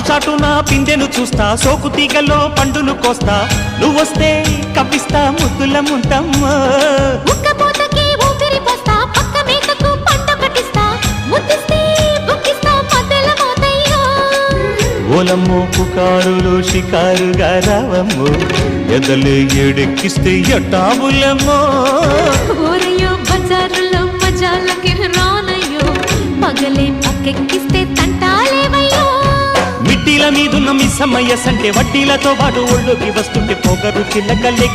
చాటున పిందెను చూస్తా, సోకు తీగలో పండును కోస్తా, నువ్వొస్తే కప్పిస్తా ముద్దుల ముంతమ్మో. ఉక్కపోతకి ఊపిరి పోస్తా, పక్క మేకకు పంట కట్టిస్తా, ముద్దిస్తే బుక్కిస్తా మధ్యల మోతయ్యో. ఓలమ్మో పుకారులు షికారుగా రావమ్మో, ఎదలే ఏడెక్కిస్తే ఎట్టాబులమ్మో. ఊరయ్యో బజారులో మజాలకి రానయ్యో, పగలే పక్కెక్కిస్తే తంటాలేవయ్యో. మిట్టిల మీదున్న మిస్సమ్మయ్య సంటే వడ్డీలతో పాటు ఒళ్ళోకి వస్తుంటే పొగరు చిల్లకల్లెగి